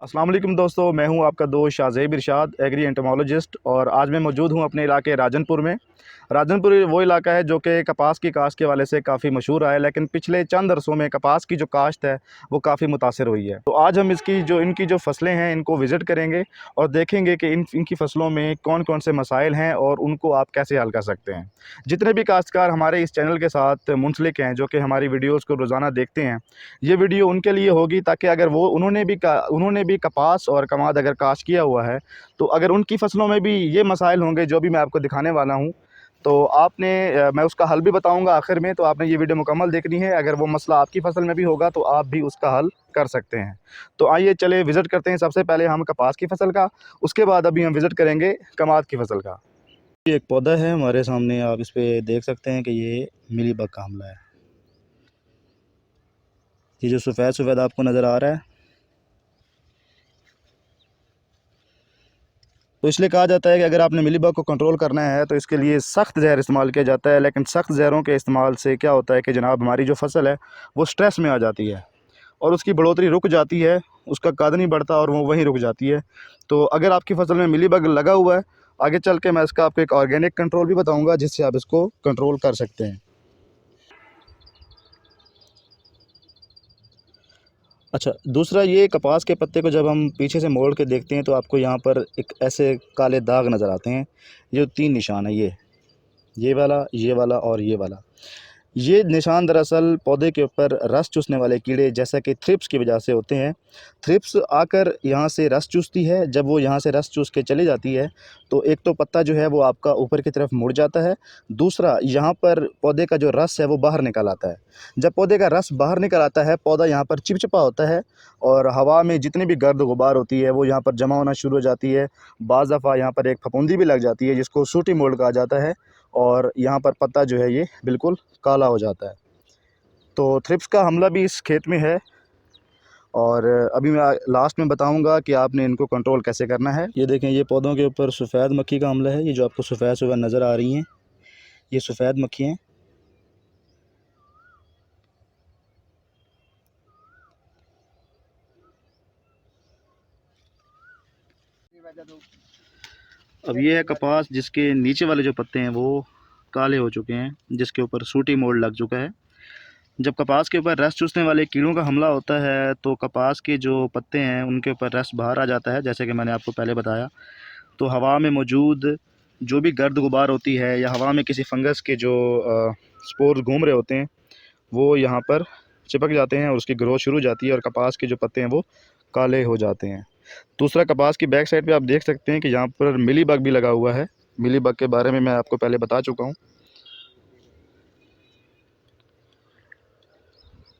अस्सलाम वालेकुम दोस्तों, मैं हूं आपका दोस्त शाहज़ेब इरशाद, एग्री एंटोमोलॉजिस्ट। और आज मैं मौजूद हूं अपने इलाके राजनपुर में। राजनपुर वो इलाका है जो कि कपास की काश्त के हवाले से काफ़ी मशहूर है, लेकिन पिछले चंद अरसों में कपास की जो काश्त है वो काफ़ी मुतासर हुई है। तो आज हम इनकी जो फसलें हैं इनको विज़िट करेंगे और देखेंगे कि इनकी फ़सलों में कौन कौन से मसाइल हैं और उनको आप कैसे हल कर सकते हैं। जितने भी काश्तकार हमारे इस चैनल के साथ मुंसलिक हैं, जो कि हमारी वीडियोज़ को रोज़ाना देखते हैं, ये वीडियो उनके लिए होगी ताकि अगर वो उन्होंने भी कपास और कमाद अगर काश्त किया हुआ है, तो अगर उनकी फ़सलों में भी ये मसाइल होंगे जो भी मैं आपको दिखाने वाला हूँ, तो मैं उसका हल भी बताऊँगा आखिर में। तो आपने ये वीडियो मुकम्मल देखनी है। अगर वो मसला आपकी फ़सल में भी होगा तो आप भी उसका हल कर सकते हैं। तो आइए चले विज़िट करते हैं। सबसे पहले हम कपास की फ़सल का, उसके बाद अभी हम विज़िट करेंगे कमाद की फ़सल का। ये एक पौधा है हमारे सामने, आप इस पे देख सकते हैं कि ये मिलीबग का हमला है। ये जो सफ़ेद सफ़ेद आपको नज़र आ रहा है, तो इसलिए कहा जाता है कि अगर आपने मिलीबग को कंट्रोल करना है तो इसके लिए सख्त जहर इस्तेमाल किया जाता है। लेकिन सख्त जहरों के इस्तेमाल से क्या होता है कि जनाब हमारी जो फसल है वो स्ट्रेस में आ जाती है और उसकी बढ़ोतरी रुक जाती है, उसका कद नहीं बढ़ता और वो वहीं रुक जाती है। तो अगर आपकी फसल में मिलीबग लगा हुआ है, आगे चल के मैं इसका आपको एक ऑर्गेनिक कंट्रोल भी बताऊँगा जिससे आप इसको कंट्रोल कर सकते हैं। अच्छा, दूसरा, ये कपास के पत्ते को जब हम पीछे से मोड़ के देखते हैं तो आपको यहाँ पर एक ऐसे काले दाग नज़र आते हैं। ये 3 निशान है, ये वाला, ये वाला और ये वाला। ये निशान दरअसल पौधे के ऊपर रस चूसने वाले कीड़े जैसा कि थ्रिप्स की वजह से होते हैं। थ्रिप्स आकर यहाँ से रस चूसती है। जब वो यहाँ से रस चूस के चली जाती है तो एक तो पत्ता जो है वो आपका ऊपर की तरफ मुड़ जाता है। दूसरा, यहाँ पर पौधे का जो रस है वो बाहर निकल आता है। जब पौधे का रस बाहर निकल आता है, पौधा यहाँ पर चिपचिपा होता है और हवा में जितनी भी गर्द गुबार होती है वो यहाँ पर जमा होना शुरू हो जाती है। बाज़ दफ़ा यहाँ पर एक फफूंदी भी लग जाती है जिसको सूटी मोल्ड कहा जाता है और यहाँ पर पत्ता जो है ये बिल्कुल काला हो जाता है। तो थ्रिप्स का हमला भी इस खेत में है और अभी मैं लास्ट में बताऊंगा कि आपने इनको कंट्रोल कैसे करना है। ये देखें, ये पौधों के ऊपर सफ़ेद मक्खी का हमला है। ये जो आपको सफ़ेद सफ़ेद नज़र आ रही हैं, ये सफ़ेद मक्खी हैं। अब ये है कपास जिसके नीचे वाले जो पत्ते हैं वो काले हो चुके हैं, जिसके ऊपर सूटी मोल्ड लग चुका है। जब कपास के ऊपर रस चूसने वाले कीड़ों का हमला होता है तो कपास के जो पत्ते हैं उनके ऊपर रस बाहर आ जाता है, जैसे कि मैंने आपको पहले बताया। तो हवा में मौजूद जो भी गर्द गुबार होती है या हवा में किसी फंगस के जो स्पोर्स घूम रहे होते हैं वो यहाँ पर चिपक जाते हैं और उसकी ग्रोथ शुरू हो जाती है और कपास के जो पत्ते हैं वो काले हो जाते हैं। दूसरा, कपास की बैक साइड पे आप देख सकते हैं कि यहाँ पर मिलीबग भी लगा हुआ है। मिलीबग के बारे में मैं आपको पहले बता चुका हूँ।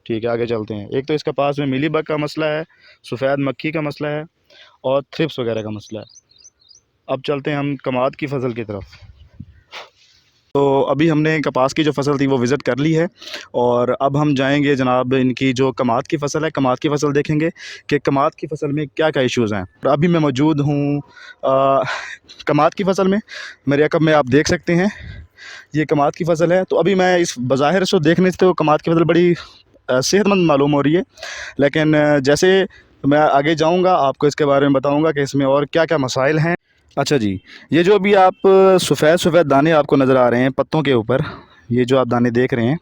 ठीक है, आगे चलते हैं। एक तो इस कपास में मिलीबग का मसला है, सफ़ेद मक्खी का मसला है और थ्रिप्स वगैरह का मसला है। अब चलते हैं हम कमाद की फ़सल की तरफ। तो अभी हमने कपास की जो फ़सल थी वो विज़िट कर ली है और अब हम जाएंगे जनाब इनकी जो कमाद की फ़सल है, कमाद की फ़सल देखेंगे कि कमाद की फ़सल में क्या क्या इश्यूज़ हैं। और अभी मैं मौजूद हूँ कमाद की फ़सल में। मेरे अकब में आप देख सकते हैं ये कमाद की फ़सल है। तो अभी मैं इस बज़ाहिर से देखने से तो कमाद की फ़सल बड़ी सेहतमंद मालूम हो रही है, लेकिन जैसे मैं आगे जाऊंगा आपको इसके बारे में बताऊंगा कि इसमें और क्या क्या मसाइल हैं। अच्छा जी, ये जो अभी आप सफ़ेद सफ़ेद दाने आपको नज़र आ रहे हैं पत्तों के ऊपर, ये जो आप दाने देख रहे हैं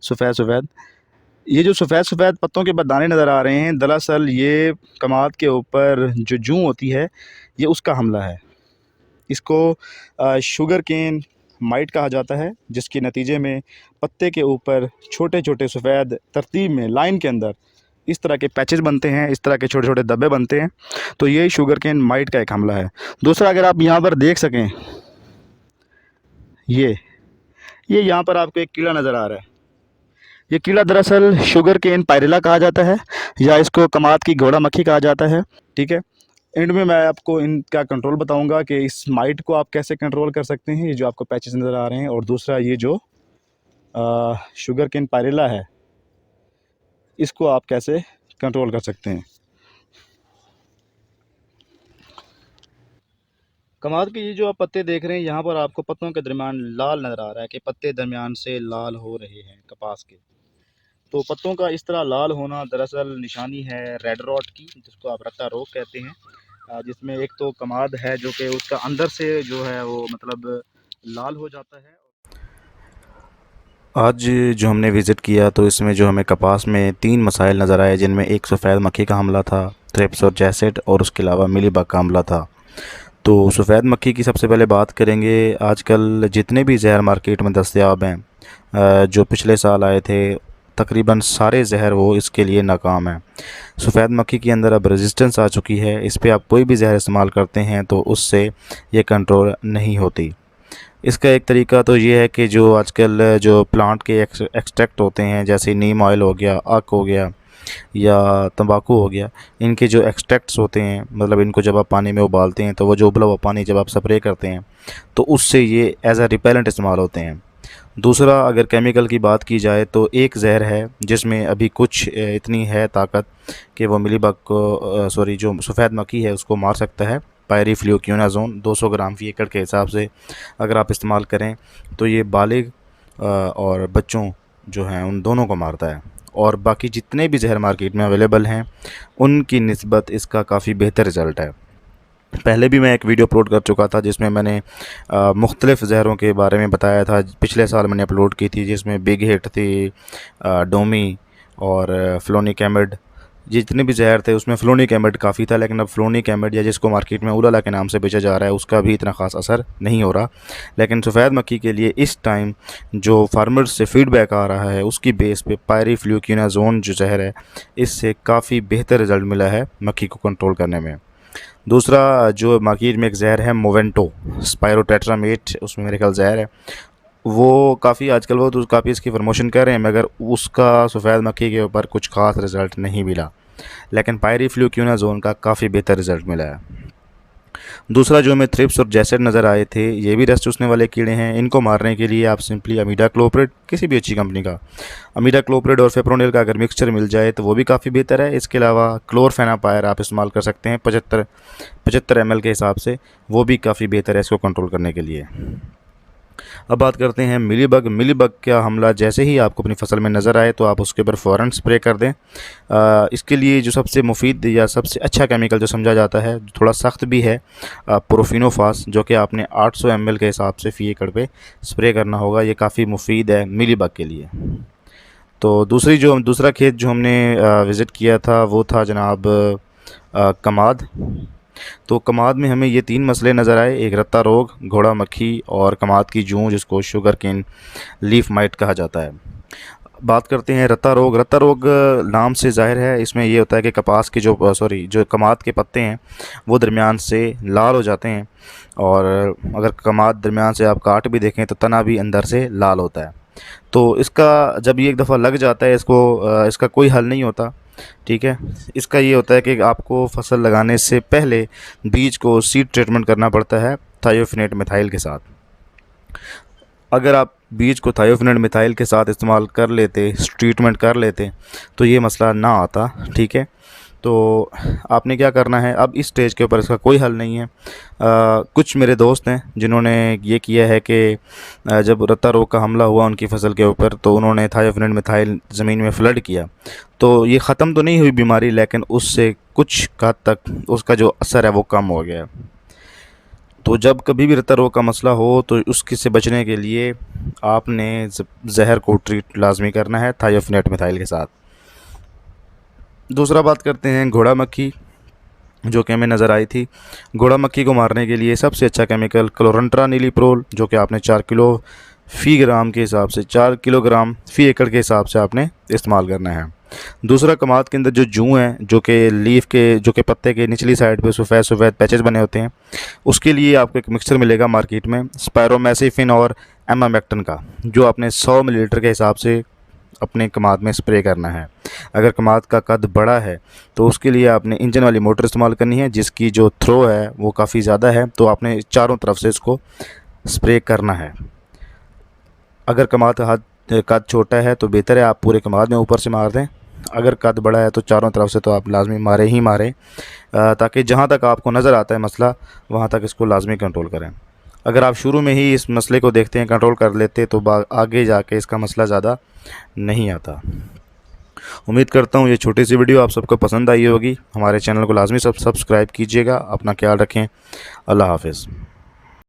सफ़ेद सफ़ेद, ये जो सफ़ेद सफ़ेद पत्तों के ऊपर दाने नज़र आ रहे हैं, दरअसल ये कमाद के ऊपर जो जूं होती है ये उसका हमला है। इसको शुगर केन माइट कहा जाता है, जिसके नतीजे में पत्ते के ऊपर छोटे छोटे सफ़ेद तरतीब में लाइन के अंदर इस तरह के पैचेस बनते हैं, इस तरह के छोटे छोटे धब्बे बनते हैं। तो ये शुगर केन माइट का एक हमला है। दूसरा, अगर आप यहाँ पर देख सकें, ये यहाँ पर आपको एक कीड़ा नज़र आ रहा है। ये कीड़ा दरअसल शुगर केन पायरेला कहा जाता है या इसको कमाद की घोड़ा मक्खी कहा जाता है। ठीक है, एंड में मैं आपको इनका कंट्रोल बताऊंगा कि इस माइट को आप कैसे कंट्रोल कर सकते हैं, ये जो आपको पैचेस नज़र आ रहे हैं। और दूसरा, ये जो शुगर केन पायरेला है इसको आप कैसे कंट्रोल कर सकते हैं। कमाद के ये जो आप पत्ते देख रहे हैं, यहाँ पर आपको पत्तों के दरमियान लाल नज़र आ रहा है कि पत्ते दरमियान से लाल हो रहे हैं कपास के। तो पत्तों का इस तरह लाल होना दरअसल निशानी है रेड रॉट की, जिसको आप रत्ता रोग कहते हैं, जिसमें एक तो कमाद है जो कि उसका अंदर से जो है वो मतलब लाल हो जाता है। आज जो हमने विज़िट किया तो इसमें जो हमें कपास में 3 मसाइल नज़र आए, जिनमें एक सफ़ेद मक्खी का हमला था, थ्रिप्स और जैसेट, और उसके अलावा मिलीबग का हमला था। तो सफ़ेद मक्खी की सबसे पहले बात करेंगे। आजकल जितने भी ज़हर मार्केट में दस्तयाब हैं, जो पिछले साल आए थे, तकरीबन सारे ज़हर वो इसके लिए नाकाम हैं। सफ़ेद मक्खी के अंदर अब रेजिस्टेंस आ चुकी है। इस पे आप कोई भी ज़हर इस्तेमाल करते हैं तो उससे ये कंट्रोल नहीं होती। इसका एक तरीका तो ये है कि जो आजकल जो प्लांट के एक्सट्रैक्ट होते हैं, जैसे नीम ऑयल हो गया, अक हो गया या तंबाकू हो गया, इनके जो एक्सट्रैक्ट्स होते हैं, मतलब इनको जब आप पानी में उबालते हैं तो वो जो उबला हुआ पानी जब आप स्प्रे करते हैं तो उससे ये एज अ रिपेलेंट इस्तेमाल होते हैं। दूसरा, अगर केमिकल की बात की जाए तो एक जहर है जिसमें अभी कुछ इतनी है ताकत कि वो मिलीबग को सॉरी जो सफ़ेद मक्खी है उसको मार सकता है। पायरीफ्लूक्विनाज़ोन 200 ग्राम फ़ी एकड़ के हिसाब से अगर आप इस्तेमाल करें तो ये बालिग और बच्चों जो हैं उन दोनों को मारता है। और बाकी जितने भी जहर मार्केट में अवेलेबल हैं उनकी निस्बत इसका काफ़ी बेहतर रिज़ल्ट है। पहले भी मैं एक वीडियो अपलोड कर चुका था जिसमें मैंने मुख्तलिफ़ ज़हरों के बारे में बताया था। पिछले साल मैंने अपलोड की थी जिसमें बिग हिट थी, डोमी और फ्लोनिकैमिड। जितने भी ज़हर थे उसमें फ्लोनिकैमिड काफ़ी था, लेकिन अब फ्लोनिकैमिड या जिसको मार्केट में उलाला के नाम से बेचा जा रहा है उसका भी इतना ख़ास असर नहीं हो रहा। लेकिन सफ़ेद मक्खी के लिए इस टाइम जो फार्मर्स से फ़ीडबैक आ रहा है उसकी बेस पे पायरीफ्लूक्विनाज़ोन जो ज़हर है इससे काफ़ी बेहतर रिज़ल्ट मिला है मक्खी को कंट्रोल करने में। दूसरा जो मार्केट में एक ज़हर है मोवेंटो स्पायरोटेट्रामेट, उसमें मेरे ख्याल ज़हर है, वो काफ़ी आजकल वो तो काफ़ी इसकी प्रमोशन कर रहे हैं, मगर उसका सफ़ेद मक्खी के ऊपर कुछ ख़ास रिज़ल्ट नहीं मिला। लेकिन पायरीफ्लूक्विनाज़ोन का काफ़ी बेहतर रिज़ल्ट मिला है। दूसरा जो हमें थ्रिप्स और जैसेट नज़र आए थे, ये भी रस्ट चूसने वाले कीड़े हैं। इनको मारने के लिए आप सिंपली अमीडाक्लोप्रिड, किसी भी अच्छी कंपनी का अमीडाक्लोप्रिड और फेप्रोनिल का अगर मिक्सचर मिल जाए तो वो भी काफ़ी बेहतर है। इसके अलावा क्लोरफेनापायर आप इस्तेमाल कर सकते हैं 75 ml के हिसाब से, वो भी काफ़ी बेहतर है इसको कंट्रोल करने के लिए। अब बात करते हैं मिलीबग। मिलीबग का हमला जैसे ही आपको अपनी फसल में नज़र आए तो आप उसके ऊपर फ़ौरन स्प्रे कर दें। इसके लिए जो सबसे मुफीद या सबसे अच्छा केमिकल जो समझा जाता है, थोड़ा सख्त भी है, प्रोफिनोफास, जो कि आपने 800 ml के हिसाब से फ़ी एकड़ पे स्प्रे करना होगा। ये काफ़ी मुफीद है मिलीबग के लिए। तो दूसरा खेत जो हमने विज़िट किया था वो था जनाब कमाद। तो कमाद में हमें ये 3 मसले नज़र आए, एक रत्ता रोग, घोड़ा मक्खी और कमाद की जूं, जिसको शुगर केन लीफ माइट कहा जाता है। बात करते हैं रत्ता रोग। रत्ता रोग नाम से ज़ाहिर है, इसमें ये होता है कि कपास के जो कमाद के पत्ते हैं वो दरमियान से लाल हो जाते हैं, और अगर कमाद दरमियान से आप काट भी देखें तो तना भी अंदर से लाल होता है। तो इसका जब ये एक दफ़ा लग जाता है इसका कोई हल नहीं होता, ठीक है। इसका ये होता है कि आपको फसल लगाने से पहले बीज को सीड ट्रीटमेंट करना पड़ता है थायोफिनेट मिथाइल के साथ। अगर आप बीज को थायोफिनेट मिथाइल के साथ इस्तेमाल कर लेते, ट्रीटमेंट कर लेते, तो ये मसला ना आता, ठीक है। तो आपने क्या करना है, अब इस स्टेज के ऊपर इसका कोई हल नहीं है। कुछ मेरे दोस्त हैं जिन्होंने ये किया है कि जब रत्ता रोग का हमला हुआ उनकी फसल के ऊपर तो उन्होंने थायोफिनेट मिथाइल ज़मीन में फ्लड किया। तो ये ख़त्म तो नहीं हुई बीमारी, लेकिन उससे कुछ हद तक उसका जो असर है वो कम हो गया। तो जब कभी भी रत्ता रोग का मसला हो तो उसकी से बचने के लिए आपने जहर को ट्रीट लाजमी करना है थायोफिनेट मिथाइल के साथ। दूसरा बात करते हैं घोड़ा मक्खी, जो कि हमें नज़र आई थी। घोड़ा मक्खी को मारने के लिए सबसे अच्छा केमिकल क्लोरंट्रानिलीप्रोल, जो कि आपने 4 किलोग्राम फ़ी एकड़ के हिसाब से आपने इस्तेमाल करना है। दूसरा, कमाद के अंदर जो जूं है, जो कि पत्ते के निचली साइड पे सफ़ेद सफ़ेद पैचेस बने होते हैं, उसके लिए आपको एक मिक्सचर मिलेगा मार्केट में स्पायरोमेसिफिन और एमामेक्टिन का, जो आपने 100 मिलीलीटर के हिसाब से अपने कमाद में स्प्रे करना है। अगर कमाद का कद बड़ा है तो उसके लिए आपने इंजन वाली मोटर इस्तेमाल करनी है, जिसकी जो थ्रो है वो काफ़ी ज़्यादा है, तो आपने चारों तरफ से इसको स्प्रे करना है। अगर कमाद का कद छोटा है तो बेहतर है आप पूरे कमाद में ऊपर से मार दें। अगर कद बड़ा है तो चारों तरफ से तो आप लाजमी मारे ही मारें, ताकि जहाँ तक आपको नज़र आता है मसला वहाँ तक इसको लाजमी कंट्रोल करें। अगर आप शुरू में ही इस मसले को देखते हैं, कंट्रोल कर लेते, तो आगे जाके इसका मसला ज़्यादा नहीं आता। उम्मीद करता हूँ ये छोटी सी वीडियो आप सबको पसंद आई होगी। हमारे चैनल को लाजमी सब्सक्राइब कीजिएगा। अपना ख्याल रखें। अल्लाह हाफ़िज़।